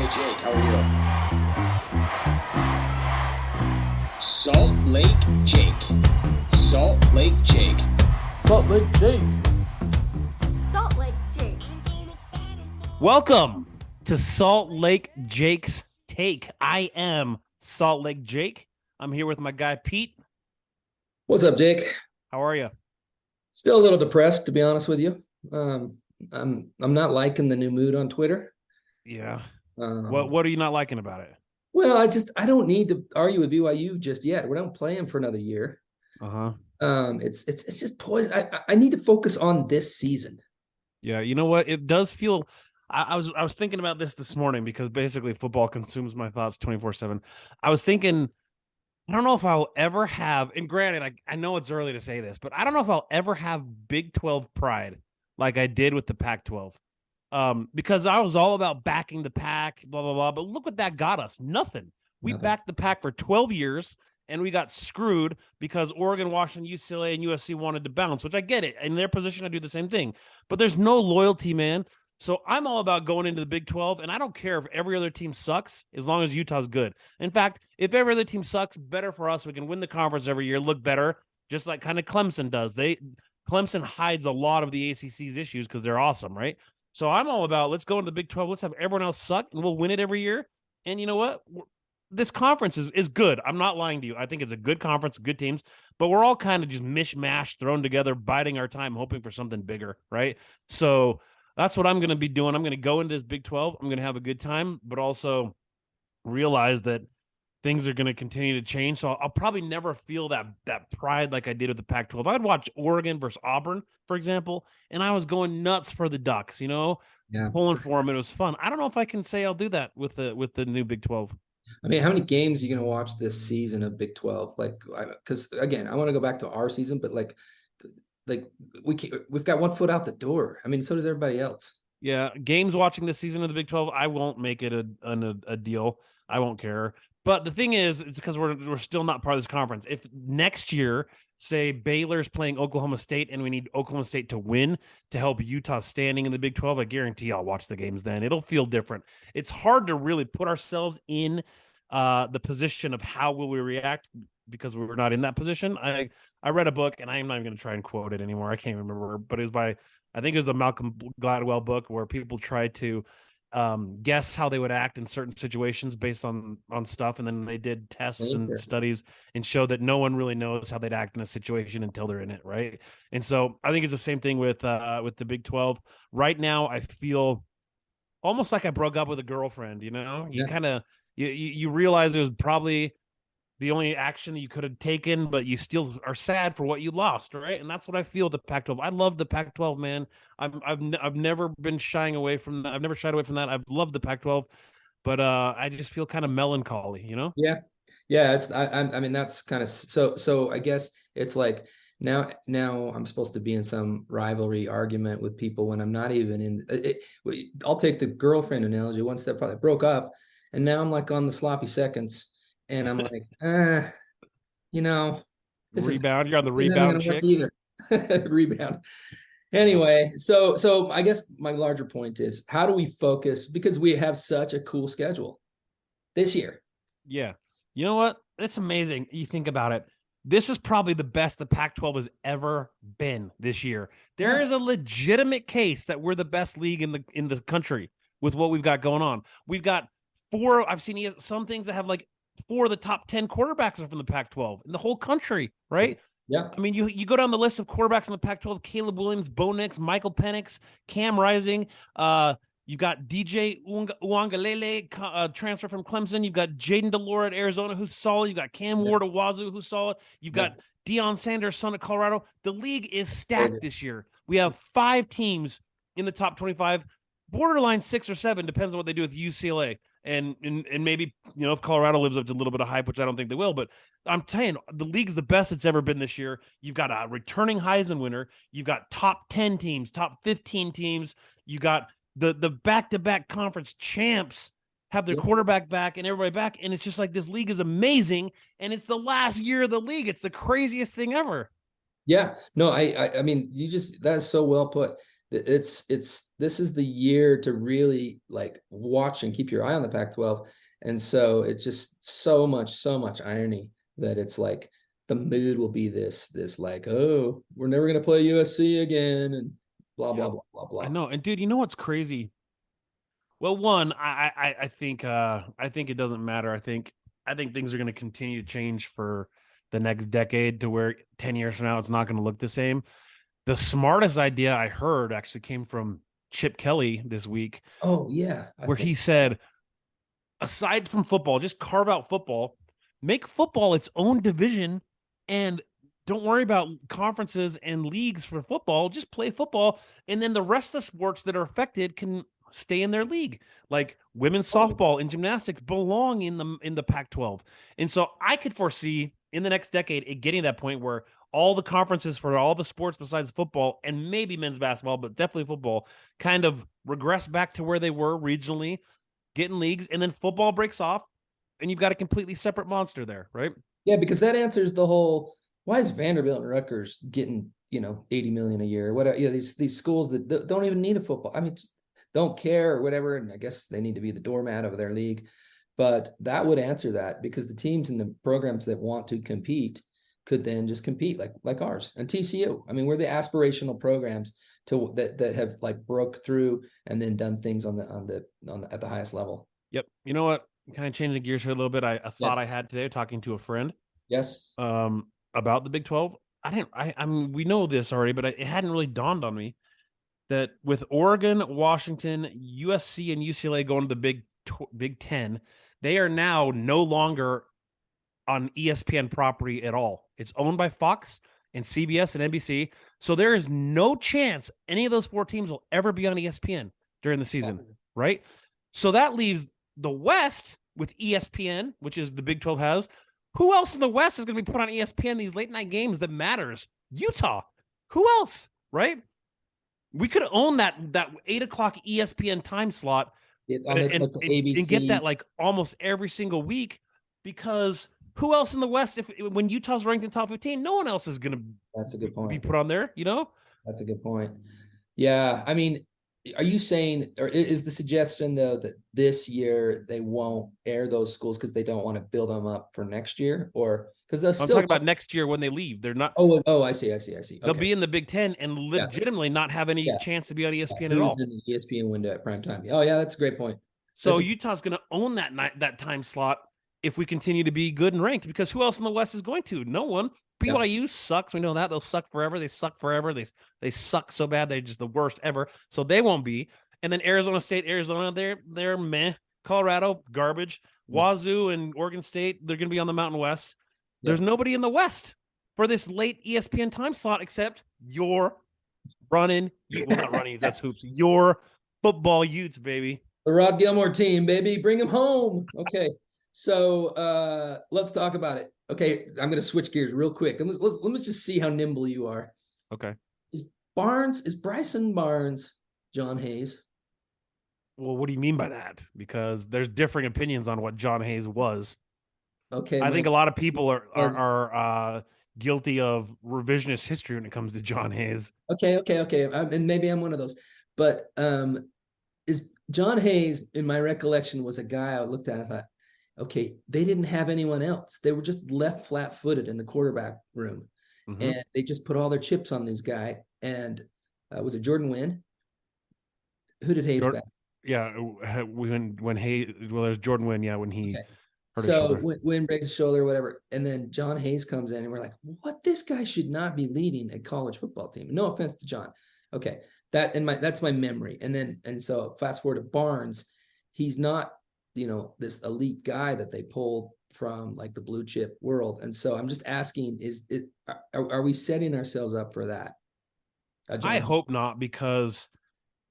Hey Jake, how are you? Salt Lake Jake. Salt Lake Jake. Salt Lake Jake. Salt Lake Jake. Welcome to Salt Lake Jake's Take. I am Salt Lake Jake. I'm here with my guy Pete. What's up, Jake? How are you? Still a little depressed, to be honest with you. I'm not liking the new mood on Twitter. Yeah. What are you not liking about it? Well, I don't need to argue with BYU just yet. We don't play them for another year. It's just poison. I need to focus on this season. Yeah, you know what? It does feel. I was thinking about this morning because basically football consumes my thoughts 24/7. I was thinking, I don't know if I'll ever have, and granted, I know it's early to say this, but I don't know if I'll ever have Big 12 pride like I did with the Pac-12. Because I was all about backing the PAC, blah, blah, blah. But look what that got us. Nothing. We backed the PAC for 12 years, and we got screwed because Oregon, Washington, UCLA, and USC wanted to bounce, which I get it. In their position, I do the same thing. But there's no loyalty, man. So I'm all about going into the Big 12, and I don't care if every other team sucks as long as Utah's good. In fact, if every other team sucks, better for us. We can win the conference every year, look better, just like kind of Clemson does. Clemson hides a lot of the ACC's issues because they're awesome, right? So I'm all about, let's go into the Big 12. Let's have everyone else suck, and we'll win it every year. And you know what? This conference is good. I'm not lying to you. I think it's a good conference, good teams, but we're all kind of just mishmash, thrown together, biding our time, hoping for something bigger, right? So that's what I'm going to be doing. I'm going to go into this Big 12. I'm going to have a good time, but also realize that things are going to continue to change. So I'll probably never feel that pride like I did with the Pac-12. I'd watch Oregon versus Auburn, for example, and I was going nuts for the Ducks, pulling for them. It was fun. I don't know if I can say I'll do that with the new Big 12. I mean, how many games are you going to watch this season of Big 12? Because again, I want to go back to our season, but we've got 1 foot out the door. I mean, so does everybody else. Yeah, games watching this season of the Big 12, I won't make it a deal. I won't care. But the thing is, it's because we're still not part of this conference. If next year, say Baylor's playing Oklahoma State and we need Oklahoma State to win to help Utah standing in the Big 12, I guarantee I'll watch the games then. It'll feel different. It's hard to really put ourselves in the position of how will we react because we're not in that position. I read a book, and I'm not even going to try and quote it anymore. I can't remember, but it was I think it was the Malcolm Gladwell book where people try to guess how they would act in certain situations based on stuff, and then they did tests and studies and showed that no one really knows how they'd act in a situation until they're in it, right? And so I think it's the same thing with the Big 12. Right now, I feel almost like I broke up with a girlfriend. You kind of you realize it was probably the only action that you could have taken, but you still are sad for what you lost, right? And that's what I feel with the Pac-12. I love the Pac-12, man. I've never been shying away from that. I've never shied away from that. I've loved the Pac-12, but I just feel kind of melancholy, Yeah. It's I mean that's kind of so I guess it's like now I'm supposed to be in some rivalry argument with people when I'm not even in it. I'll take the girlfriend analogy one step further. Broke up, and now I'm like on the sloppy seconds. And I'm like, rebound. You're on the rebound chick. Either. Rebound. Anyway, so I guess my larger point is, how do we focus? Because we have such a cool schedule this year. Yeah. You know what? It's amazing. You think about it. This is probably the best the Pac-12 has ever been this year. There is a legitimate case that we're the best league in the country with what we've got going on. We've got 4. I've seen some things that have like 4 of the top 10 quarterbacks are from the Pac-12 in the whole country, right? Yeah. I mean, you go down the list of quarterbacks in the Pac-12: Caleb Williams, Bo Nix, Michael Penix, Cam Rising. You've got DJ Uangalele, transfer from Clemson. You've got Jaden Delore at Arizona, who's solid. You've got Cam Ward at Wazoo, who's solid. You've got Deion Sanders, son of Colorado. The league is stacked this year. We have 5 teams in the top 25, borderline 6 or 7, depends on what they do with UCLA. And maybe, if Colorado lives up to a little bit of hype, which I don't think they will, but I'm telling you, the league's the best it's ever been this year. You've got a returning Heisman winner. You've got top 10 teams, top 15 teams. You got the back-to-back conference champs have their quarterback back and everybody back. And it's just like, this league is amazing. And it's the last year of the league. It's the craziest thing ever. Yeah, no, I mean, that is so well put. This is the year to really like watch and keep your eye on the Pac-12. And so it's just so much irony that it's like the mood will be this like, oh, we're never going to play USC again and blah, blah, blah, blah, blah. I know. And dude, you know what's crazy? Well, one, I think it doesn't matter. I think things are going to continue to change for the next decade to where 10 years from now it's not going to look the same. The smartest idea I heard actually came from Chip Kelly this week. Oh yeah, where he said, aside from football, just carve out football, make football its own division, and don't worry about conferences and leagues for football. Just play football, and then the rest of the sports that are affected can stay in their league. Like women's softball and gymnastics belong in the Pac-12. And so I could foresee in the next decade it getting to that point where all the conferences for all the sports besides football and maybe men's basketball, but definitely football, kind of regress back to where they were regionally, getting leagues, and then football breaks off, and you've got a completely separate monster there, right? Yeah, because that answers the whole, why is Vanderbilt and Rutgers getting, 80 million a year? What, these schools that don't even need a football. I mean, just don't care or whatever. And I guess they need to be the doormat of their league. But that would answer that, because the teams and the programs that want to compete could then just compete like ours and TCU. I mean, we're the aspirational programs that have like broke through and then done things on the at the highest level. Yep. You know what? Kind of changing the gears here a little bit. A thought I Yes. had today talking to a friend. Yes. About the Big 12. I mean, we know this already, but it hadn't really dawned on me that with Oregon, Washington, USC, and UCLA going to the Big 10, they are now no longer on ESPN property at all. It's owned by Fox and CBS and NBC. So there is no chance any of those 4 teams will ever be on ESPN during the season, right? So that leaves the West with ESPN, which is the Big 12 has. Who else in the West is going to be put on ESPN these late night games that matters? Utah. Who else, right? We could own that 8 o'clock ESPN time slot and get that like almost every single week, because who else in the West, when Utah's ranked in top 15, no one else is going to That's a good point. be put on there, That's a good point. Yeah. I mean, are you saying, or is the suggestion though that this year they won't air those schools because they don't want to build them up for next year, or because they'll I'm talking about next year when they leave? They're not. Oh, I see. They'll be in the Big 10 and legitimately not have any chance to be on ESPN at all. In the ESPN window at prime time. Oh yeah, that's a great point. So Utah's going to own that time slot if we continue to be good and ranked, because who else in the West is going to? No one. BYU sucks. We know that. They'll suck forever. They suck forever. They suck so bad. They're just the worst ever. So they won't be. And then Arizona State, they're meh. Colorado, garbage. Wazoo and Oregon State, they're going to be on the Mountain West. There's nobody in the West for this late ESPN time slot except your running. Well, not running. That's hoops. Your football Utes, baby. The Rod Gilmore team, baby. Bring them home. Okay. So let's talk about it. Okay, I'm going to switch gears real quick. Let me just see how nimble you are. Okay. Is Bryson Barnes John Hayes? Well, what do you mean by that? Because there's differing opinions on what John Hayes was. Okay. I think a lot of people are guilty of revisionist history when it comes to John Hayes. Okay. And maybe I'm one of those. But is John Hayes, in my recollection, was a guy I looked at and thought, okay, they didn't have anyone else. They were just left flat-footed in the quarterback room. Mm-hmm. And they just put all their chips on this guy. And was it Jordan Wynn? Who did Hayes back? Yeah, when Hayes, well, there's Jordan Wynn, when he hurt his shoulder. Wynn breaks his shoulder, whatever. And then John Hayes comes in and we're like, what? This guy should not be leading a college football team. No offense to John. Okay. That's my memory. And so fast forward to Barnes, he's not, this elite guy that they pulled from like the blue chip world. And so I'm just asking, are we setting ourselves up for that? I hope not, because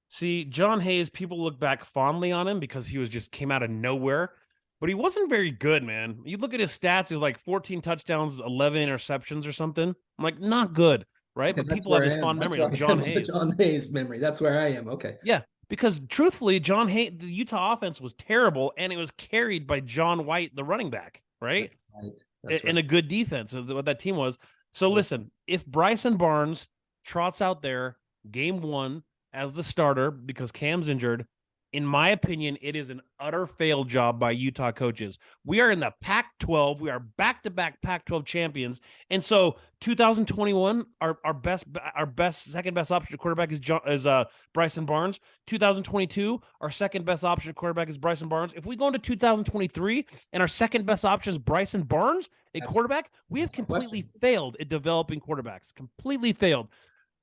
see, John Hayes, people look back fondly on him because he came out of nowhere, but he wasn't very good, man. You look at his stats, he was like 14 touchdowns, 11 interceptions or something. I'm like, not good, right? Okay, but people have this fond memory of John Hayes. John Hayes memory. That's where I am. Okay. Yeah. Because truthfully, John Hayes, the Utah offense was terrible, and it was carried by John White, the running back, right? That's right. And a good defense is what that team was. So listen, if Bryson Barnes trots out there game 1 as the starter because Cam's injured. In my opinion, it is an utter failed job by Utah coaches. We are in the Pac-12. We are back-to-back Pac-12 champions. And so 2021, our second best option quarterback is Bryson Barnes. 2022, our second best option quarterback is Bryson Barnes. If we go into 2023 and our second best option is Bryson Barnes, quarterback, we have completely failed at developing quarterbacks. Completely failed.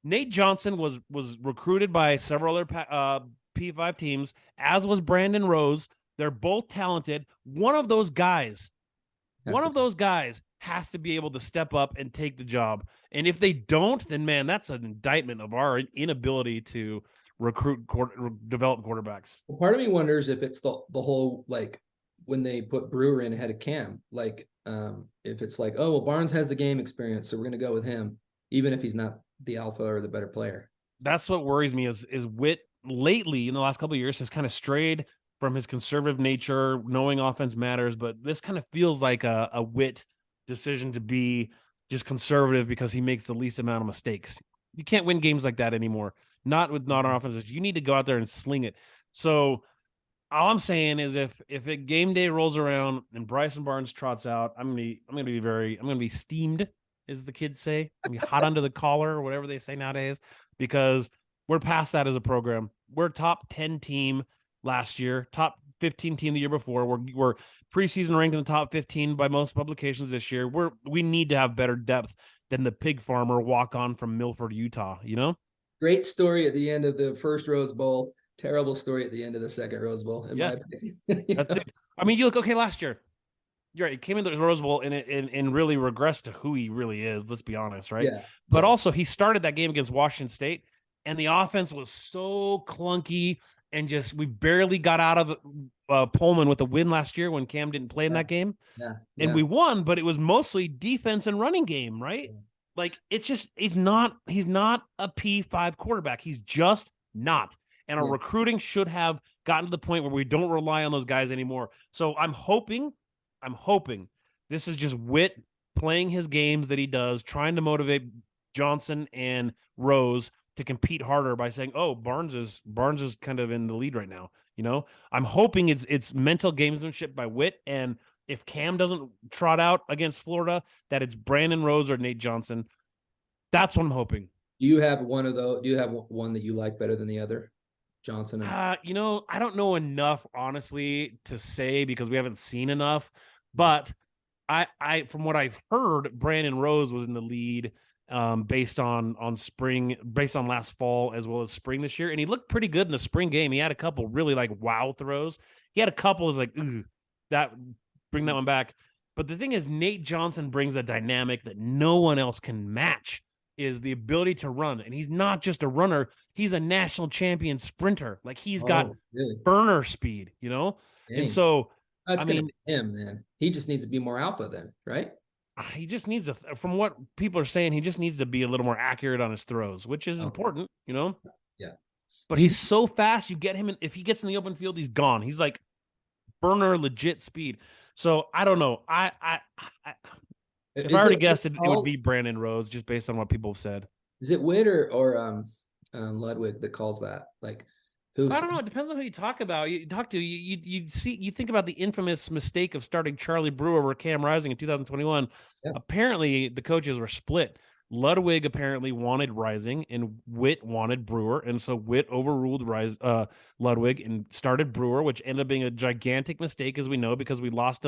Nate Johnson was recruited by several other P5 teams, as was Brandon Rose. They're both talented. One of those guys has to be able to step up and take the job. And if they don't, then man, that's an indictment of our inability to develop quarterbacks. Well, part of me wonders if it's the whole, like, when they put Brewer in ahead of Cam, like, if it's like, oh, well, Barnes has the game experience, so we're going to go with him, even if he's not the alpha or the better player. That's what worries me is Witt lately in the last couple of years has kind of strayed from his conservative nature, knowing offense matters, but this kind of feels like a Witt decision to be just conservative because he makes the least amount of mistakes. You can't win games like that anymore. Not with not on offenses. You need to go out there and sling it. So all I'm saying is if it game day rolls around and Bryson Barnes trots out, I'm gonna be steamed, as the kids say. I'm gonna be hot under the collar or whatever they say nowadays, because we're past that as a program. We're top 10 team last year, top 15 team the year before. We're preseason ranked in the top 15 by most publications this year. We need to have better depth than the pig farmer walk on from Milford, Utah. You know, great story at the end of the first Rose Bowl. Terrible story at the end of the second Rose Bowl. In my opinion. That's it. I mean, you look okay last year. You're right. He came into the Rose Bowl and really regressed to who he really is. Let's be honest, right? Yeah. But also, he started that game against Washington State, and the offense was so clunky, and just we barely got out of Pullman with a win last year when Cam didn't play in that game. And we won, but it was mostly defense and running game, right? Like, it's just he's not a P5 quarterback. He's just not. And our recruiting should have gotten to the point where we don't rely on those guys anymore. So I'm hoping this is just Witt playing his games that he does, trying to motivate Johnson and Rose to compete harder by saying, "Oh, Barnes is kind of in the lead right now." You know, I'm hoping it's mental gamesmanship by Witt, and if Cam doesn't trot out against Florida, that it's Brandon Rose or Nate Johnson. That's what I'm hoping. Do you have one of those? Do you have one that you like better than the other? Johnson? I don't know enough, honestly, to say because we haven't seen enough. But I from what I've heard, Brandon Rose was in the lead based on last fall as well as spring this year, and he looked pretty good in the spring game. He had a couple really like wow throws. He had a couple was like, bring that one back. But the thing is, Nate Johnson brings a dynamic that no one else can match. Is the ability to run. And he's not just a runner, he's a national champion sprinter. Like, he's got burner speed, you know? Dang. And so that's him then. He just needs to be more alpha then, right? He just needs from what people are saying, he just needs to be a little more accurate on his throws, which is important, you know? Yeah. But he's so fast, you get him if he gets in the open field, he's gone. He's like burner legit speed. So I don't know. If I already guessed it would be Brandon Rose, just based on what people have said. Is it Witt or Ludwig that calls that? Like, who's? I don't know. It depends on who you talk about. You think about the infamous mistake of starting Charlie Brewer over Cam Rising in 2021. Yeah. Apparently, the coaches were split. Ludwig apparently wanted Rising, and Witt wanted Brewer, and so Witt overruled Ludwig and started Brewer, which ended up being a gigantic mistake, as we know, because we lost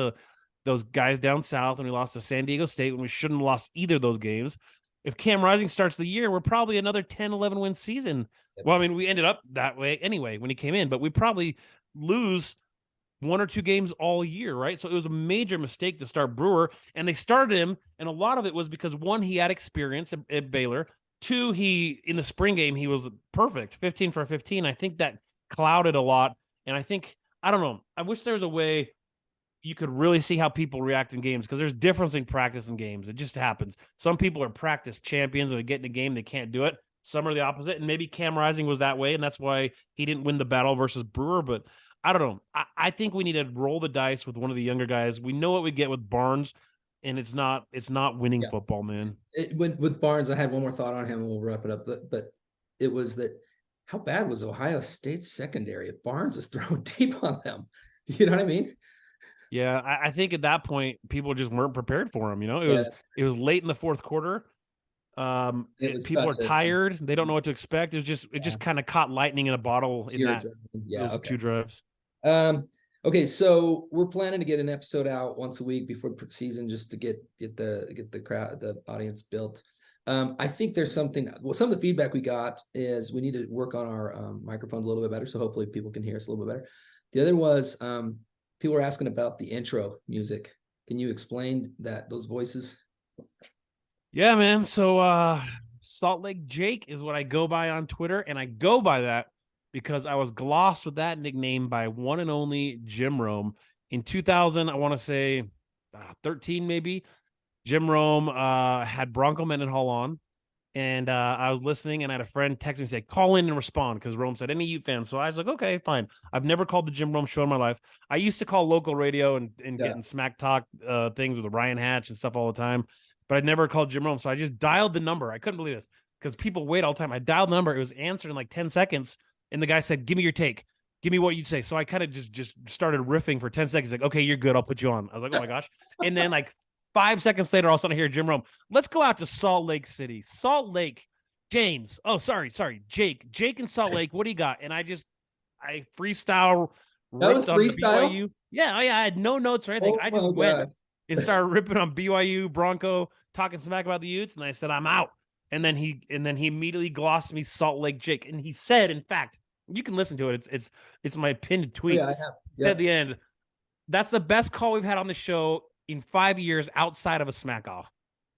those guys down south, and we lost to San Diego State when we shouldn't have lost either of those games. If Cam Rising starts the year, we're probably another 10, 11 win season. Yep. Well, I mean, we ended up that way anyway when he came in, but we probably lose one or two games all year, right? So it was a major mistake to start Brewer, and they started him, and a lot of it was because, one, he had experience at Baylor. Two, in the spring game, he was perfect, 15 for 15. I think that clouded a lot, and I don't know. I wish there was a way you could really see how people react in games, because there's difference in practice and games. It just happens. Some people are practice champions, and they get in a game, they can't do it. Some are the opposite, and maybe Cam Rising was that way, and that's why he didn't win the battle versus Brewer. But I don't know. I think we need to roll the dice with one of the younger guys. We know what we get with Barnes, and it's not winning football, man. With Barnes, I had one more thought on him, and we'll wrap it up. But it was that how bad was Ohio State's secondary if Barnes is throwing deep on them? You know what I mean? Yeah, I think at that point people just weren't prepared for him. You know, Yeah. it was late in the fourth quarter. It was People such are tired. They don't know what to expect. It yeah, just kind of caught lightning in a bottle in pure that adrenaline. Yeah, those okay. two drives. Okay, so we're planning to get an episode out once a week before the season, just to get the crowd, the audience built. I think there's something. Well, some of the feedback we got is we need to work on our microphones a little bit better, so hopefully people can hear us a little bit better. The other was people were asking about the intro music. Can you explain those voices? Yeah, man. So Salt Lake Jake is what I go by on Twitter, and I go by that because I was glossed with that nickname by one and only Jim Rome in 2000. I want to say 13 maybe. Jim Rome had Bronco Mendenhall on, and I was listening, and I had a friend text me and say, "Call in and respond," because Rome said, "Any Ute fan?" So I was like, "Okay, fine." I've never called the Jim Rome show in my life. I used to call local radio and Yeah. getting smack talk things with Ryan Hatch and stuff all the time, but I'd never called Jim Rome. So I just dialed the number. I couldn't believe this because people wait all the time. I dialed the number. It was answered in like 10 seconds, and the guy said, "Give me your take. Give me what you'd say." So I kind of just started riffing for 10 seconds. Like, "Okay, you're good. I'll put you on." I was like, "Oh my gosh!" And then like 5 seconds later, all of a sudden I hear Jim Rome. Let's go out to Salt Lake City. Salt Lake. James. Oh, sorry. Jake in Salt Lake. What do you got? And I freestyle That was ripped on the freestyle? BYU. Yeah, I had no notes or anything. Oh I just my went God. and started ripping on BYU, Bronco, talking smack about the Utes, and I said, "I'm out." And then he immediately glossed me Salt Lake Jake. And he said, in fact, you can listen to it. It's my pinned Oh, tweet. yeah, I have. Said at the end, "That's the best call we've had on the show in 5 years outside of a smack off."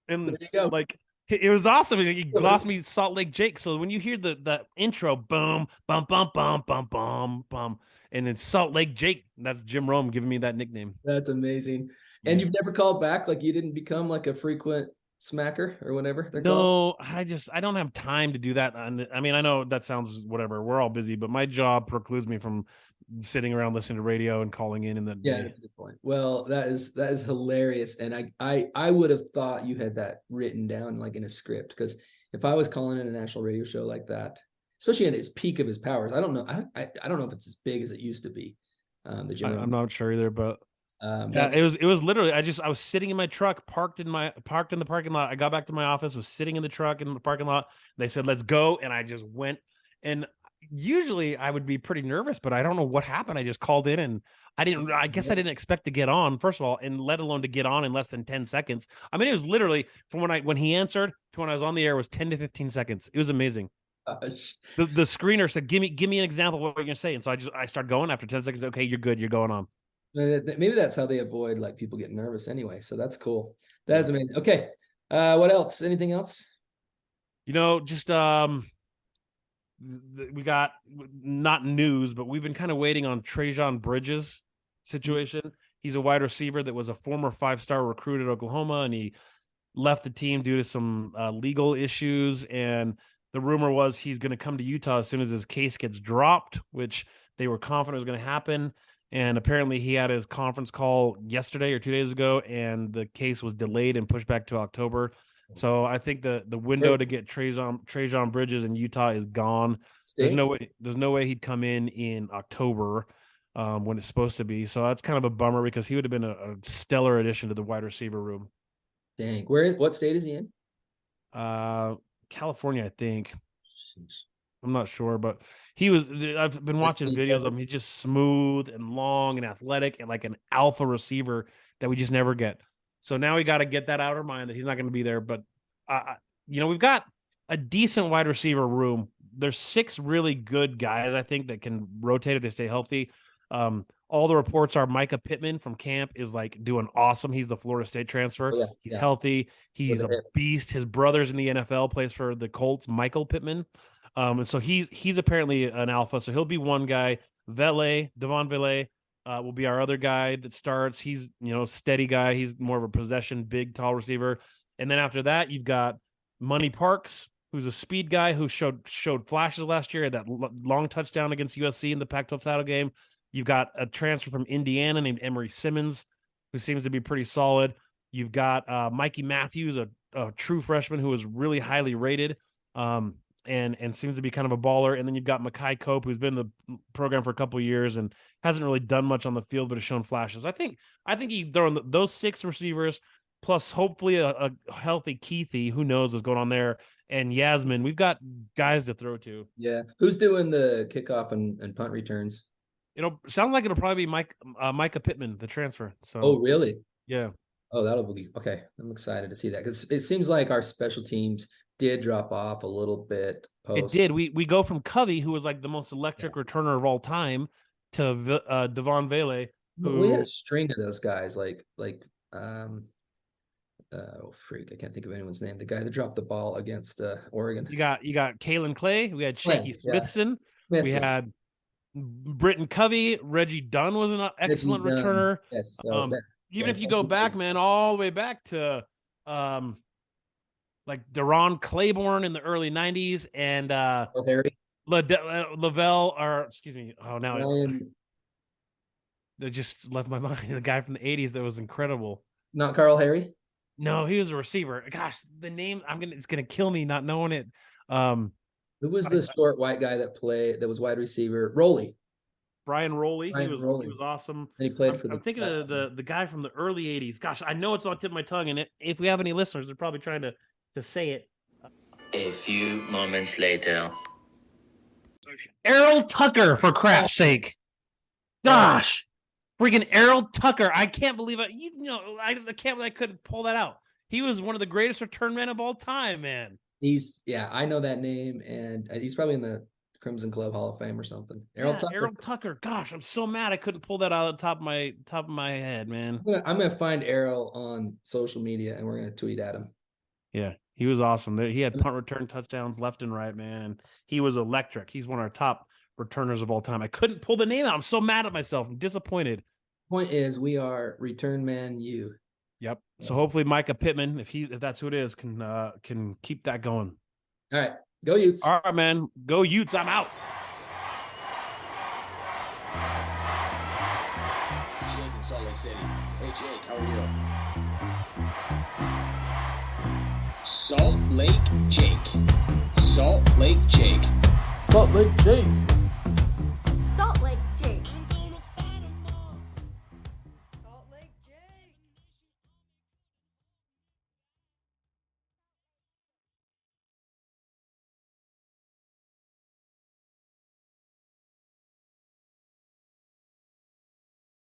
And There you go. like it was awesome. He glossed me Salt Lake Jake. So when you hear the intro, boom, bum, bum, bum, bum, bum, bum, and it's Salt Lake Jake, that's Jim Rome giving me that nickname. That's amazing. And Yeah. you've never called back, like you didn't become like a frequent smacker or whatever they're called? No, I don't have time to do that. And I mean, I know that sounds whatever. We're all busy, but my job precludes me from sitting around listening to radio and calling in the Yeah, day. that's a good point. Well, that is hilarious. And I would have thought you had that written down like in a script, because if I was calling in a national radio show like that, especially at its peak of his powers, I don't know. I don't know if it's as big as it used to be. The Jim I'm Rome. not sure either, but yeah, That's it was literally I was sitting in my truck, parked in the parking lot. I got back to my office, was sitting in the truck in the parking lot. They said, "Let's go." And I just went. And usually I would be pretty nervous, but I don't know what happened. I just called in and I guess I didn't expect to get on, first of all, and let alone to get on in less than 10 seconds. I mean, it was literally from when he answered to when I was on the air was 10 to 15 seconds. It was amazing. gosh. The screener said, give me an example of what you're gonna say. And so I started going after 10 seconds. Okay, you're good, you're going on. Maybe that's how they avoid like people getting nervous anyway. So that's cool. That's amazing. Okay. What else? Anything else? Just we got not news, but we've been kind of waiting on Trajan Bridges situation. He's a wide receiver that was a former 5-star recruit at Oklahoma, and he left the team due to some legal issues. And the rumor was he's going to come to Utah as soon as his case gets dropped, which they were confident was going to happen. And apparently he had his conference call yesterday or 2 days ago, and the case was delayed and pushed back to October. So I think the window to get Trajan Bridges in Utah is gone. There's no way he'd come in October when it's supposed to be. So that's kind of a bummer because he would have been a stellar addition to the wide receiver room. Dang. What state is he in? California, I think. I'm not sure, but I've been watching videos of him. He's just smooth and long and athletic and like an alpha receiver that we just never get. So now we got to get that out of our mind that he's not going to be there. But, we've got a decent wide receiver room. There's 6 really good guys, I think, that can rotate if they stay healthy. All the reports are Micah Pittman from camp is like doing awesome. He's the Florida State transfer. Oh, yeah, he's healthy. He's a beast. His brother's in the NFL, plays for the Colts, Michael Pittman. And so he's apparently an alpha. So he'll be one guy. Devon Vele will be our other guy that starts. He's, steady guy. He's more of a possession, big, tall receiver. And then after that, you've got Money Parks, who's a speed guy who showed flashes last year, that long touchdown against USC in the Pac-12 title game. You've got a transfer from Indiana named Emery Simmons, who seems to be pretty solid. You've got Mikey Matthews, a true freshman who was really highly rated. and seems to be kind of a baller. And then you've got Makai Cope, who's been in the program for a couple of years and hasn't really done much on the field, but has shown flashes. I think he throwing those 6 receivers plus hopefully a healthy Keithy, who knows what's going on there, and Yasmin. We've got guys to throw to. Yeah. Who's doing the kickoff and punt returns? It'll sound like it'll probably be Micah Pittman, the transfer. So Oh, really? yeah. Oh, that'll be okay. I'm excited to see that because it seems like our special teams did drop off a little bit. It did. We go from Covey, who was like the most electric returner of all time, to Devon Vele. We had a string of those guys, oh freak, I can't think of anyone's name. The guy that dropped the ball against Oregon. You got Kalen Clay. We had Shaky Smithson. We had Britton Covey. Reggie Dunn was an excellent returner. Yes. Even if you go back, man, all the way back to like Deron Claiborne in the early 90s and Harry Lavelle, or excuse me, Ryan, that just left my mind. The guy from the 80s that was incredible. Not Carl Harry? No, he was a receiver. Gosh, the name it's gonna kill me not knowing it. Who was the short white guy that was wide receiver? Rowley. Brian Rowley. He was awesome. And he played I'm thinking of the guy from the early 80s. Gosh, I know it's on the tip of my tongue, and if we have any listeners, they're probably trying to say it. A few moments later. Errol Tucker, for crap's sake. Gosh. Freaking Errol Tucker. I can't believe it. I can't believe I couldn't pull that out. He was one of the greatest return men of all time, man. I know that name, and he's probably in the Crimson Club Hall of Fame or something. Errol Tucker. Gosh, I'm so mad I couldn't pull that out of the top of my head, man. I'm gonna find Errol on social media, and we're gonna tweet at him. Yeah, he was awesome. He had punt return touchdowns left and right, man. He was electric. He's one of our top returners of all time. I couldn't pull the name out. I'm so mad at myself. I'm disappointed. Point is, we are return man you. Yep. So hopefully Micah Pittman, if that's who it is, can keep that going. All right. Go Utes. All right, man. Go Utes. I'm out. Jake in Salt Lake City. Hey Jake, how are you? Salt Lake Jake. Salt Lake Jake. Salt Lake Jake.